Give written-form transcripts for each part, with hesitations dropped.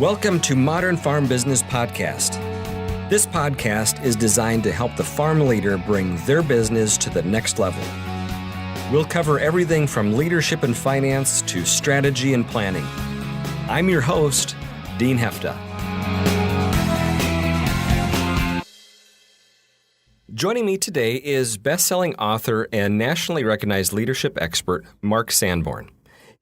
Welcome to Modern Farm Business Podcast. This podcast is designed to help the farm leader bring their business to the next level. We'll cover everything from leadership and finance to strategy and planning. I'm your host, Dean Hefta. Joining me today is best-selling author and nationally recognized leadership expert, Mark Sanborn.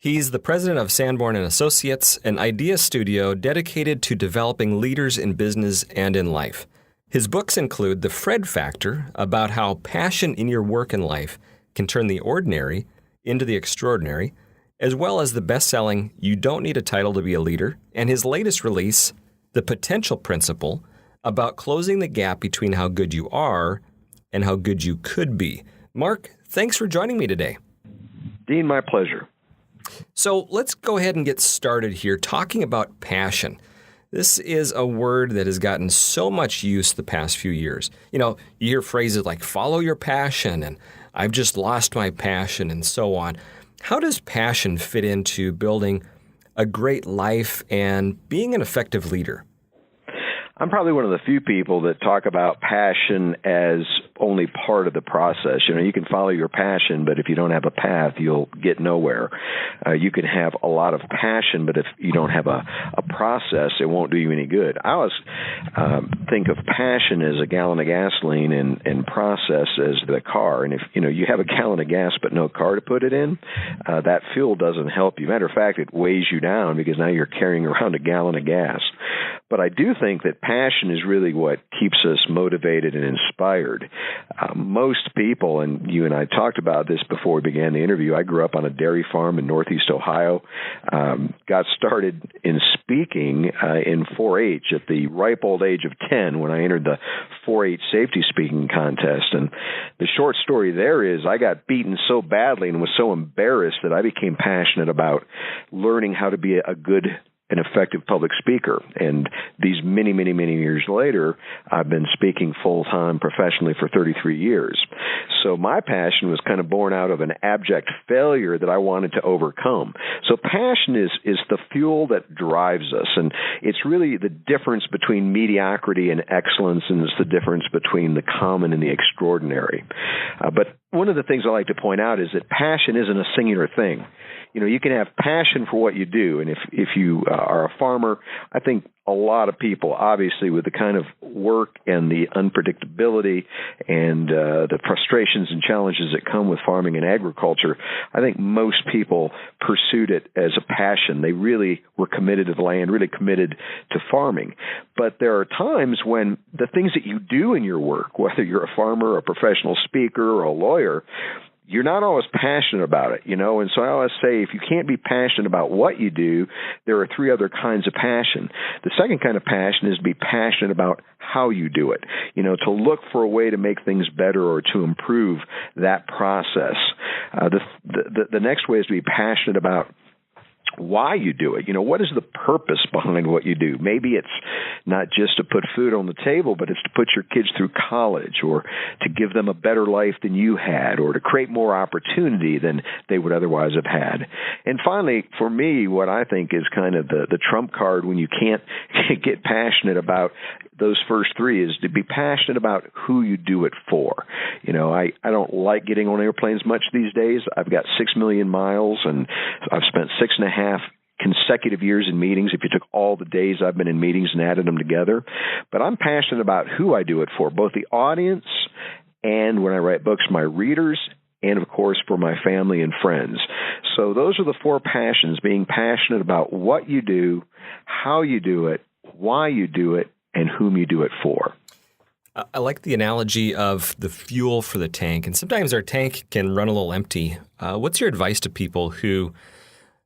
He's the president of Sanborn and Associates, an idea studio dedicated to developing leaders in business and in life. His books include The Fred Factor, about how passion in your work and life can turn the ordinary into the extraordinary, as well as the best-selling You Don't Need a Title to Be a Leader, and his latest release, The Potential Principle, about closing the gap between how good you are and how good you could be. Mark, thanks for joining me today. Dean, my pleasure. So let's go ahead and get started here talking about passion. This is a word that has gotten so much use the past few years. You hear phrases like follow your passion and I've just lost my passion and so on. How does passion fit into building a great life and being an effective leader? I'm probably one of the few people that talk about passion as only part of the process. You can follow your passion, but if you don't have a path, you'll get nowhere. You can have a lot of passion, but if you don't have a process, it won't do you any good. I always think of passion as a gallon of gasoline and process as the car. And if you have a gallon of gas but no car to put it in, that fuel doesn't help you. Matter of fact, it weighs you down because now you're carrying around a gallon of gas. But I do think that passion is really what keeps us motivated and inspired. Most people, and you and I talked about this before we began the interview, I grew up on a dairy farm in Northeast Ohio, got started in speaking in 4-H at the ripe old age of 10 when I entered the 4-H safety speaking contest. And the short story there is I got beaten so badly and was so embarrassed that I became passionate about learning how to be a good an effective public speaker. And these many, many, many years later, I've been speaking full-time professionally for 33 years. So my passion was kind of born out of an abject failure that I wanted to overcome. So passion is the fuel that drives us. And it's really the difference between mediocrity and excellence, and it's the difference between the common and the extraordinary. But one of the things I like to point out is that passion isn't a singular thing. You can have passion for what you do, and if you are a farmer, I think a lot of people, obviously, with the kind of work and the unpredictability and the frustrations and challenges that come with farming and agriculture, I think most people pursued it as a passion. They really were committed to the land, really committed to farming. But there are times when the things that you do in your work, whether you're a farmer, a professional speaker, or a lawyer, you're not always passionate about it, and so I always say if you can't be passionate about what you do, there are three other kinds of passion. The second kind of passion is to be passionate about how you do it, to look for a way to make things better or to improve that process. The next way is to be passionate about why you do it. What is the purpose behind what you do? Maybe it's not just to put food on the table, but it's to put your kids through college or to give them a better life than you had or to create more opportunity than they would otherwise have had. And finally, for me, what I think is kind of the trump card when you can't get passionate about those first three is to be passionate about who you do it for. I don't like getting on airplanes much these days. I've got 6 million miles, and I've spent 6.5 consecutive years in meetings, if you took all the days I've been in meetings and added them together. But I'm passionate about who I do it for, both the audience and when I write books, my readers, and of course for my family and friends. So those are the four passions: being passionate about what you do, how you do it, why you do it, and whom you do it for. I like the analogy of the fuel for the tank, and sometimes our tank can run a little empty. What's your advice to people who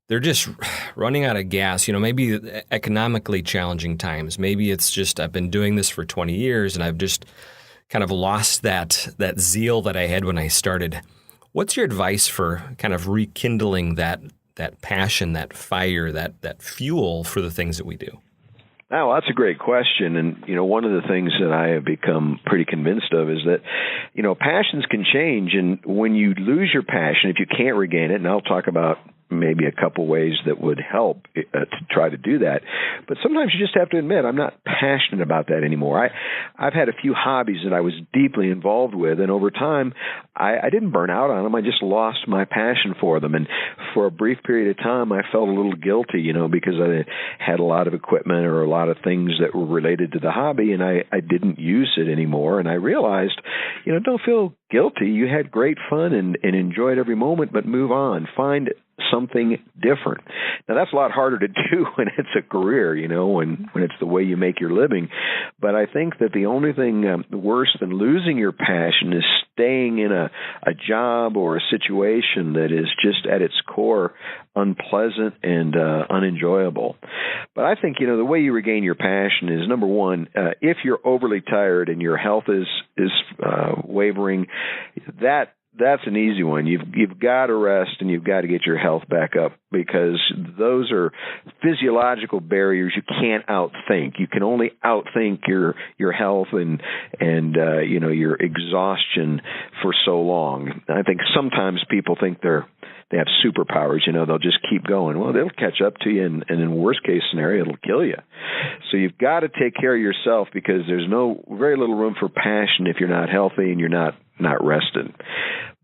they're just running out of gas? Maybe economically challenging times. Maybe it's just I've been doing this for 20 years and I've just kind of lost that zeal that I had when I started. What's your advice for kind of rekindling that passion, that fire, that fuel for the things that we do? Oh, that's a great question. And, one of the things that I have become pretty convinced of is that, passions can change. And when you lose your passion, if you can't regain it, and I'll talk about maybe a couple ways that would help to try to do that. But sometimes you just have to admit, I'm not passionate about that anymore. I've had a few hobbies that I was deeply involved with, and over time, I didn't burn out on them. I just lost my passion for them. And for a brief period of time, I felt a little guilty, because I had a lot of equipment or a lot of things that were related to the hobby, and I didn't use it anymore. And I realized, don't feel guilty. You had great fun and enjoyed every moment, but move on. Find something different. Now, that's a lot harder to do when it's a career, when it's the way you make your living. But I think that the only thing worse than losing your passion is staying in a job or a situation that is just at its core unpleasant and unenjoyable. But I think, the way you regain your passion is, number one, if you're overly tired and your health is wavering, that's an easy one. You've got to rest and you've got to get your health back up, because those are physiological barriers you can't outthink. You can only outthink your health and your exhaustion for so long. I think sometimes people think they have superpowers, they'll just keep going. Well, they'll catch up to you, and in worst case scenario, it'll kill you. So you've got to take care of yourself, because there's very little room for passion if you're not healthy and you're not rested.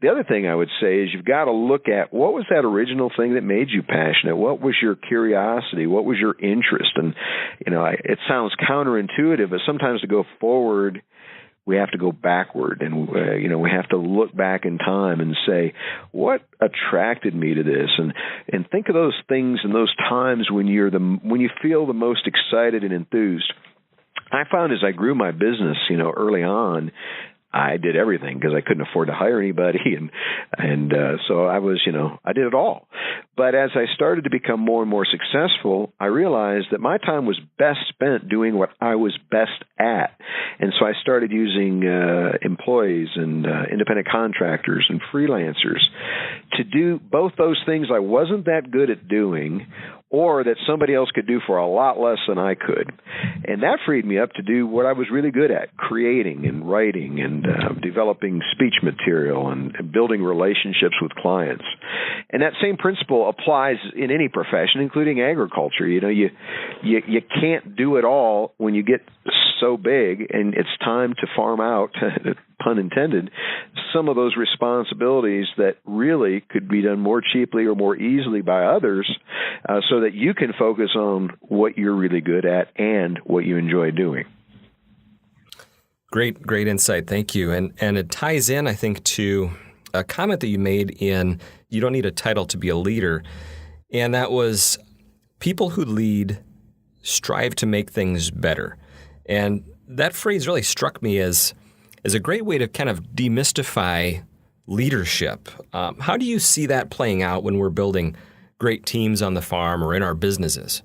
The other thing I would say is you've got to look at, what was that original thing that made you passionate? What was your curiosity? What was your interest? And, it sounds counterintuitive, but sometimes to go forward, we have to go backward, and we have to look back in time and say, what attracted me to this? And think of those things and those times when you feel the most excited and enthused. I found as I grew my business, early on, I did everything because I couldn't afford to hire anybody, and so I was, I did it all. But as I started to become more and more successful, I realized that my time was best spent doing what I was best at, and so I started using employees and independent contractors and freelancers to do both those things I wasn't that good at doing, or that somebody else could do for a lot less than I could. And that freed me up to do what I was really good at, creating and writing and developing speech material and building relationships with clients. And that same principle applies in any profession, including agriculture. You can't do it all when you get so big, and it's time to farm out, pun intended, some of those responsibilities that really could be done more cheaply or more easily by others, so that you can focus on what you're really good at and what you enjoy doing. Great insight. Thank you. And it ties in, I think, to a comment that you made in You Don't Need a Title to Be a Leader. And that was, people who lead strive to make things better. And that phrase really struck me as a great way to kind of demystify leadership. How do you see that playing out when we're building great teams on the farm or in our businesses?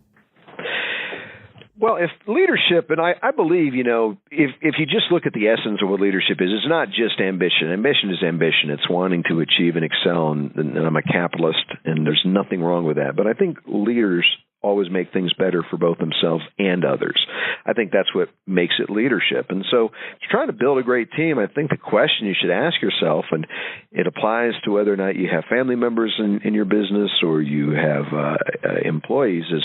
Well, if leadership, and I believe, if you just look at the essence of what leadership is, it's not just ambition. Ambition is ambition. It's wanting to achieve and excel, and I'm a capitalist, and there's nothing wrong with that. But I think leaders always make things better for both themselves and others. I think that's what makes it leadership. And so to try to build a great team, I think the question you should ask yourself, and it applies to whether or not you have family members in your business or you have employees, is,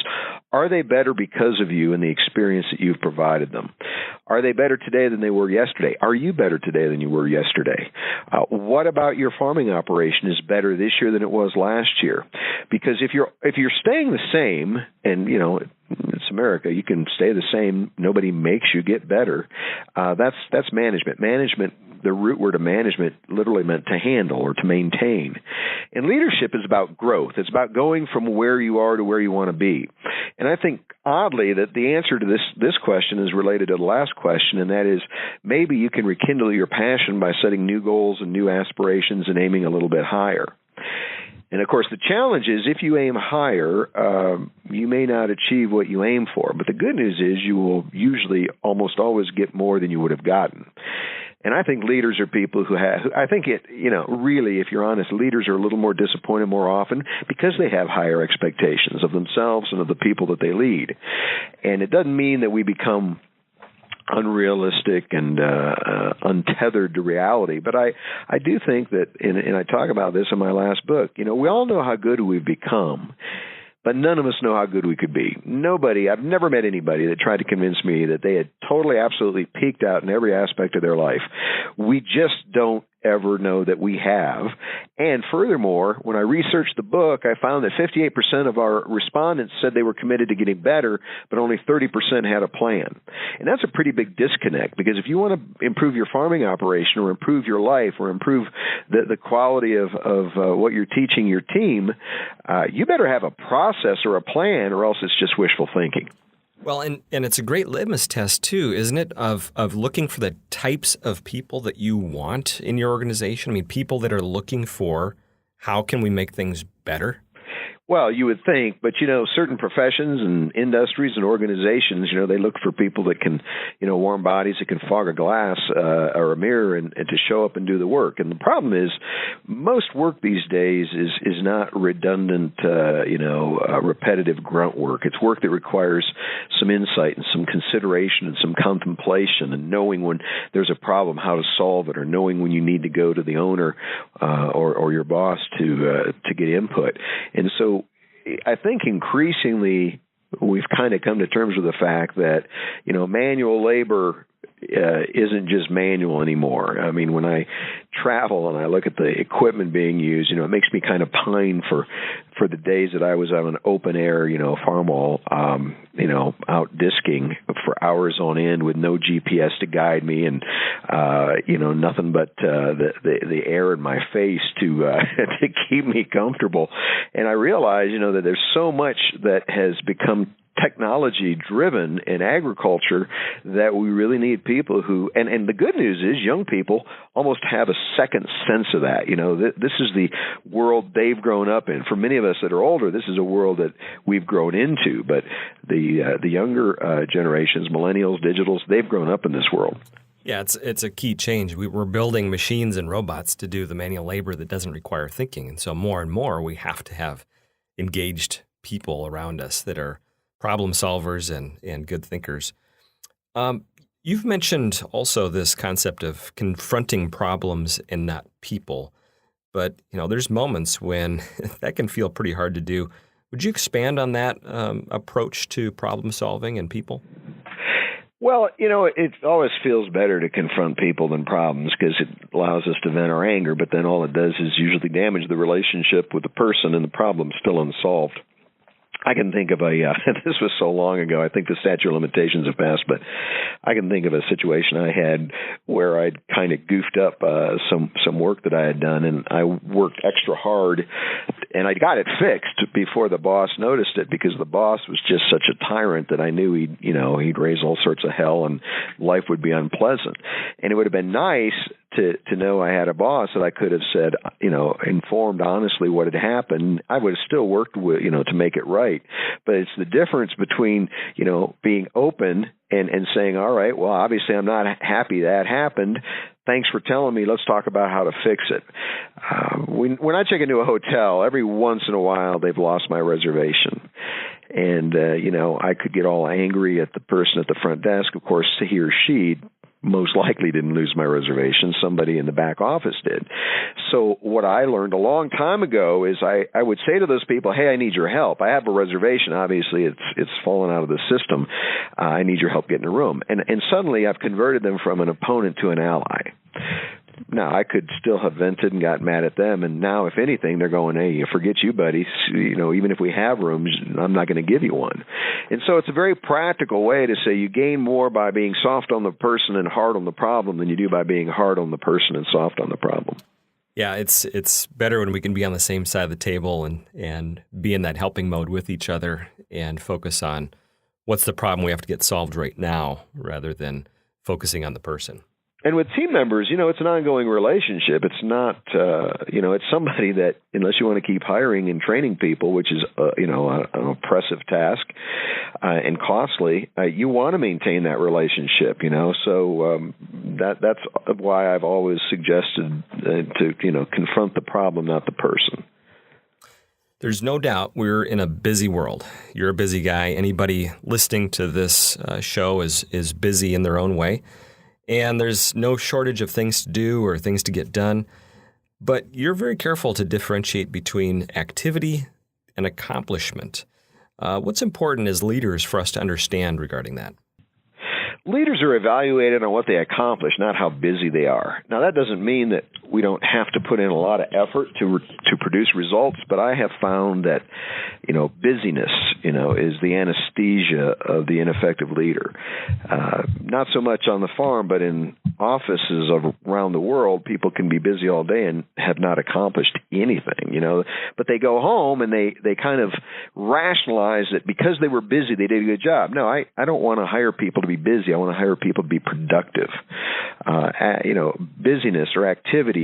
are they better because of you and the experience that you've provided them? Are they better today than they were yesterday? Are you better today than you were yesterday? What about your farming operation is better this year than it was last year? Because if you're staying the same, and it's America, you can stay the same. Nobody makes you get better. That's management. Management, the root word of management literally meant to handle or to maintain. And leadership is about growth. It's about going from where you are to where you want to be. And I think, oddly, that the answer to this question is related to the last question, and that is, maybe you can rekindle your passion by setting new goals and new aspirations and aiming a little bit higher. And, of course, the challenge is, if you aim higher, you may not achieve what you aim for. But the good news is you will usually almost always get more than you would have gotten. And I think leaders are people really, if you're honest, leaders are a little more disappointed more often because they have higher expectations of themselves and of the people that they lead. And it doesn't mean that we become unrealistic and untethered to reality. But I do think that, and I talk about this in my last book, we all know how good we've become, but none of us know how good we could be. I've never met anybody that tried to convince me that they had totally, absolutely peaked out in every aspect of their life. We just don't ever know that we have. And furthermore, when I researched the book, I found that 58% of our respondents said they were committed to getting better, but only 30% had a plan. And that's a pretty big disconnect, because if you want to improve your farming operation or improve your life or improve the quality of what you're teaching your team, you better have a process or a plan, or else it's just wishful thinking. Well, and it's a great litmus test, too, isn't it, of looking for the types of people that you want in your organization? I mean, people that are looking for how can we make things better? Well, you would think, but, certain professions and industries and organizations, they look for people that can, warm bodies that can fog a glass or a mirror and to show up and do the work. And the problem is most work these days is not redundant, repetitive grunt work. It's work that requires some insight and some consideration and some contemplation, and knowing when there's a problem, how to solve it, or knowing when you need to go to the owner or your boss to get input. And so I think increasingly we've kind of come to terms with the fact that, manual labor isn't just manual anymore. I mean, when I travel and I look at the equipment being used, it makes me kind of pine for the days that I was on an open air, farm wall, out disking for hours on end with no GPS to guide me and, nothing but the air in my face to keep me comfortable. And I realize, that there's so much that has become technology driven in agriculture that we really need people who, and the good news is young people almost have a second sense of that. This is the world they've grown up in. For many of us that are older, this is a world that we've grown into, but the younger generations, millennials, digitals, they've grown up in this world. Yeah, it's a key change. We're building machines and robots to do the manual labor that doesn't require thinking. And so more and more we have to have engaged people around us that are problem solvers and good thinkers. You've mentioned also this concept of confronting problems and not people. But, there's moments when that can feel pretty hard to do. Would you expand on that approach to problem solving and people? Well, it always feels better to confront people than problems, because it allows us to vent our anger, but then all it does is usually damage the relationship with the person, and the problem's still unsolved. I can think of this was so long ago, I think the statute of limitations have passed, but I can think of a situation I had where I'd kind of goofed up some work that I had done, and I worked extra hard, and I got it fixed before the boss noticed it, because the boss was just such a tyrant that I knew he'd raise all sorts of hell and life would be unpleasant. And it would have been nice to know I had a boss that I could have said, informed honestly what had happened. I would have still worked with, to make it right. But it's the difference between, being open and saying, all right, well, obviously I'm not happy that happened. Thanks for telling me. Let's talk about how to fix it. When I check into a hotel, every once in a while they've lost my reservation. And, I could get all angry at the person at the front desk. Of course, he or she most likely didn't lose my reservation. Somebody in the back office did. So what I learned a long time ago is I would say to those people, hey, I need your help. I have a reservation. Obviously, it's fallen out of the system. I need your help getting a room. And suddenly I've converted them from an opponent to an ally. Now, I could still have vented and got mad at them, and now, if anything, they're going, hey, forget you, buddy. Even if we have rooms, I'm not going to give you one. And so it's a very practical way to say you gain more by being soft on the person and hard on the problem than you do by being hard on the person and soft on the problem. Yeah, it's better when we can be on the same side of the table and be in that helping mode with each other and focus on what's the problem we have to get solved right now rather than focusing on the person. And with team members, it's an ongoing relationship. It's not, it's somebody that, unless you want to keep hiring and training people, which is, an oppressive task and costly, you want to maintain that relationship, So that's why I've always suggested to, confront the problem, not the person. There's no doubt we're in a busy world. You're a busy guy. Anybody listening to this show is busy in their own way. And there's no shortage of things to do or things to get done. But you're very careful to differentiate between activity and accomplishment. What's important as leaders for us to understand regarding that? Leaders are evaluated on what they accomplish, not how busy they are. Now, that doesn't mean that we don't have to put in a lot of effort to produce results, but I have found that, busyness, is the anesthesia of the ineffective leader. Not so much on the farm, but in offices around the world, people can be busy all day and have not accomplished anything, But they go home and they kind of rationalize that because they were busy, they did a good job. No, I don't want to hire people to be busy. I want to hire people to be productive. Busyness or activity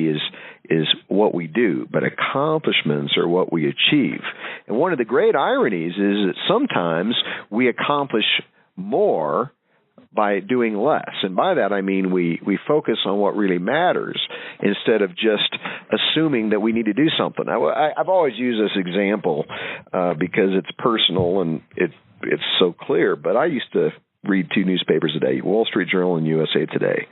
is what we do, but accomplishments are what we achieve. And one of the great ironies is that sometimes we accomplish more by doing less. And by that, I mean we focus on what really matters instead of just assuming that we need to do something. I've always used this example because it's personal and it's so clear, but I used to read 2 newspapers a day, Wall Street Journal and USA Today.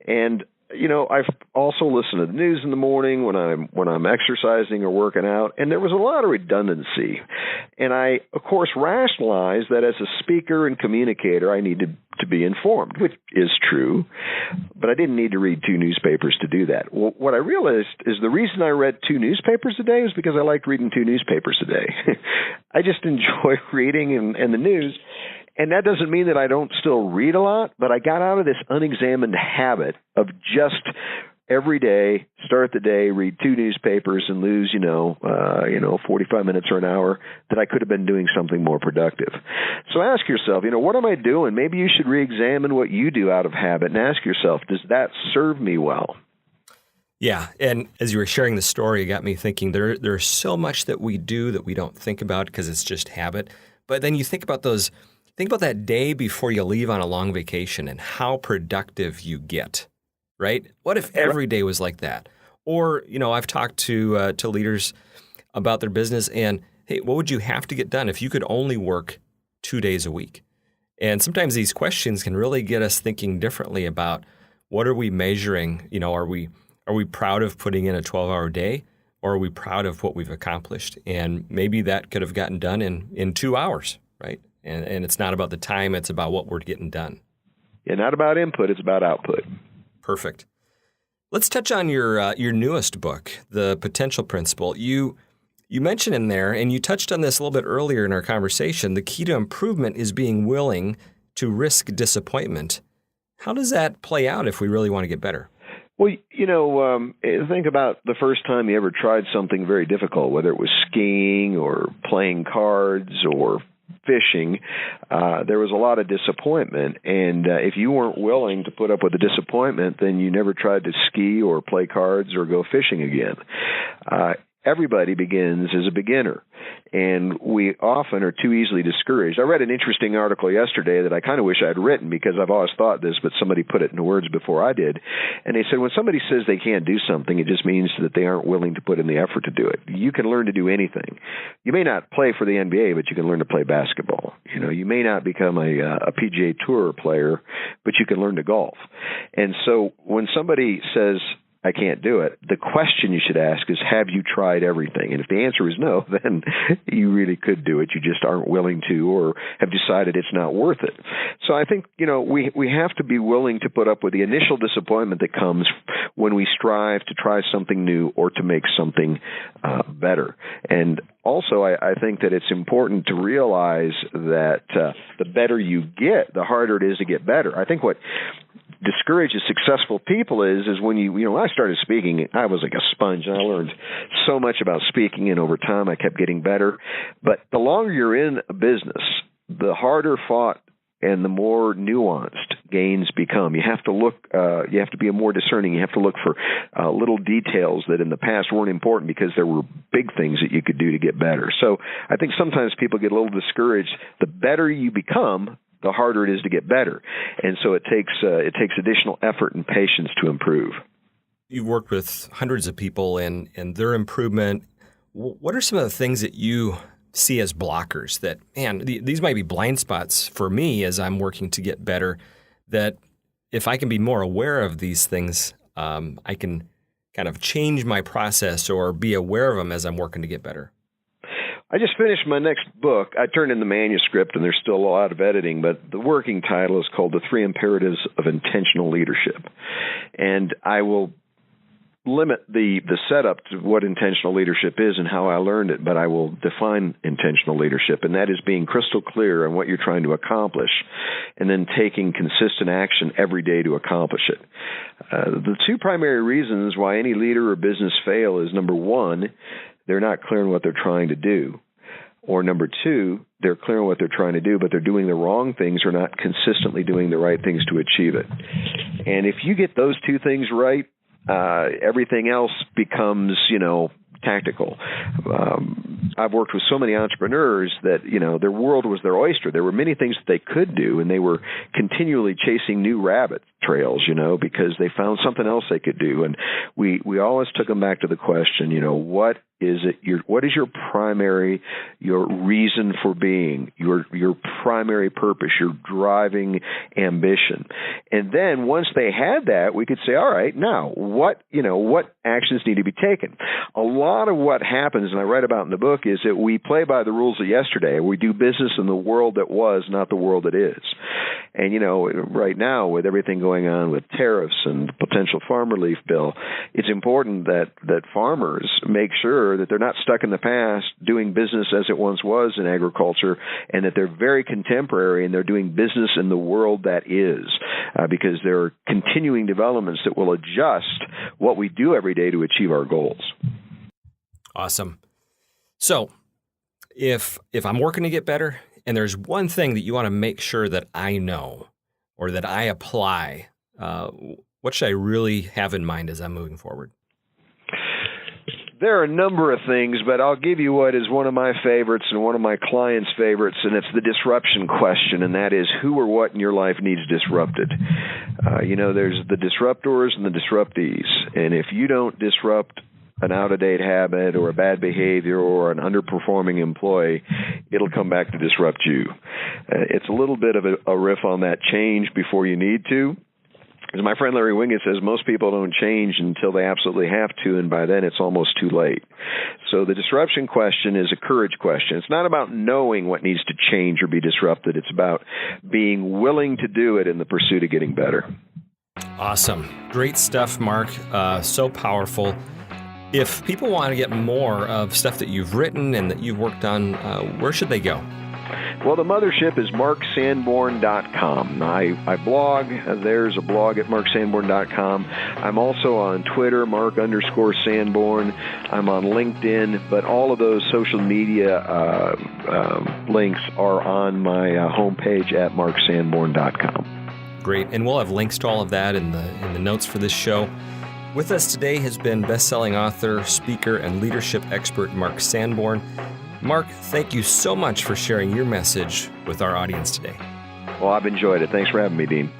And I've also listened to the news in the morning when I'm exercising or working out, and there was a lot of redundancy. And I, of course, rationalized that as a speaker and communicator, I needed to be informed, which is true, but I didn't need to read 2 newspapers to do that. Well, what I realized is the reason I read 2 newspapers a day was because I liked reading 2 newspapers a day. I just enjoy reading and the news. And that doesn't mean that I don't still read a lot, but I got out of this unexamined habit of just every day, start the day, read 2 newspapers and lose, 45 minutes or an hour that I could have been doing something more productive. So ask yourself, what am I doing? Maybe you should re-examine what you do out of habit and ask yourself, does that serve me well? Yeah, and as you were sharing the story, it got me thinking there's so much that we do that we don't think about because it's just habit. But then you think about that day before you leave on a long vacation and how productive you get, right? What if every day was like that? Or, I've talked to leaders about their business and, hey, what would you have to get done if you could only work 2 days a week? And sometimes these questions can really get us thinking differently about what are we measuring? Are we proud of putting in a 12-hour day, or are we proud of what we've accomplished? And maybe that could have gotten done in 2 hours, right? And it's not about the time, it's about what we're getting done. Yeah, not about input, it's about output. Perfect. Let's touch on your newest book, The Potential Principle. You mentioned in there, and you touched on this a little bit earlier in our conversation, the key to improvement is being willing to risk disappointment. How does that play out if we really want to get better? Well, think about the first time you ever tried something very difficult, whether it was skiing or playing cards or fishing. There was a lot of disappointment, and if you weren't willing to put up with the disappointment, then you never tried to ski or play cards or go fishing again. Everybody begins as a beginner, and we often are too easily discouraged. I read an interesting article yesterday that I kind of wish I'd written because I've always thought this, but somebody put it into words before I did. And they said when somebody says they can't do something, it just means that they aren't willing to put in the effort to do it. You can learn to do anything. You may not play for the NBA, but you can learn to play basketball. You may not become a PGA Tour player, but you can learn to golf. And so when somebody says, I can't do it, the question you should ask is, have you tried everything? And if the answer is no, then you really could do it. You just aren't willing to, or have decided it's not worth it. So I think, we have to be willing to put up with the initial disappointment that comes when we strive to try something new or to make something better. And also, I think that it's important to realize that the better you get, the harder it is to get better. I think what discourages successful people is when when I started speaking, I was like a sponge, and I learned so much about speaking, and over time I kept getting better. But the longer you're in a business, the harder fought and the more nuanced gains become. You have to look, you have to be more discerning. You have to look for little details that in the past weren't important because there were big things that you could do to get better. So I think sometimes people get a little discouraged. The better you become, the harder it is to get better. And so it takes additional effort and patience to improve. You've worked with hundreds of people and their improvement what are some of the things that you see as blockers that, man, these might be blind spots for me as I'm working to get better, that if I can be more aware of these things, I can kind of change my process or be aware of them as I'm working to get better? I just finished my next book. I turned in the manuscript, and there's still a lot of editing, but the working title is called The Three Imperatives of Intentional Leadership. And I will limit the setup to what intentional leadership is and how I learned it, but I will define intentional leadership, and that is being crystal clear on what you're trying to accomplish and then taking consistent action every day to accomplish it. The two primary reasons why any leader or business fail is, number one, they're not clear on what they're trying to do. Or number two, they're clear on what they're trying to do, but they're doing the wrong things or not consistently doing the right things to achieve it. And if you get those two things right, everything else becomes, tactical. I've worked with so many entrepreneurs that, their world was their oyster. There were many things that they could do, and they were continually chasing new rabbit trails, because they found something else they could do. And we always took them back to the question, what is your reason for being, your primary purpose, your driving ambition. And then once they had that, we could say, all right, now what actions need to be taken? A lot of what happens, and I write about in the book, is that we play by the rules of yesterday. We do business in the world that was, not the world that is. And, right now with everything going on with tariffs and the potential farm relief bill, it's important that farmers make sure that they're not stuck in the past doing business as it once was in agriculture, and that they're very contemporary and they're doing business in the world that is, because there are continuing developments that will adjust what we do every day to achieve our goals. Awesome. So if I'm working to get better and there's one thing that you want to make sure that I know or that I apply, what should I really have in mind as I'm moving forward? There are a number of things, but I'll give you what is one of my favorites and one of my clients' favorites, and it's the disruption question, and that is who or what in your life needs disrupted. There's the disruptors and the disruptees, and if you don't disrupt an out-of-date habit or a bad behavior or an underperforming employee, it'll come back to disrupt you. It's a little bit of a riff on that change before you need to. As my friend Larry Winget says, most people don't change until they absolutely have to, and by then it's almost too late. So the disruption question is a courage question. It's not about knowing what needs to change or be disrupted. It's about being willing to do it in the pursuit of getting better. Awesome. Great stuff, Mark. So powerful. If people want to get more of stuff that you've written and that you've worked on, where should they go? Well, the mothership is marksanborn.com. I blog. There's a blog at marksanborn.com. I'm also on Twitter, Mark_Sanborn. I'm on LinkedIn, but all of those social media links are on my homepage at marksanborn.com. Great. And we'll have links to all of that in the notes for this show. With us today has been best-selling author, speaker, and leadership expert Mark Sanborn. Mark, thank you so much for sharing your message with our audience today. Well, I've enjoyed it. Thanks for having me, Dean.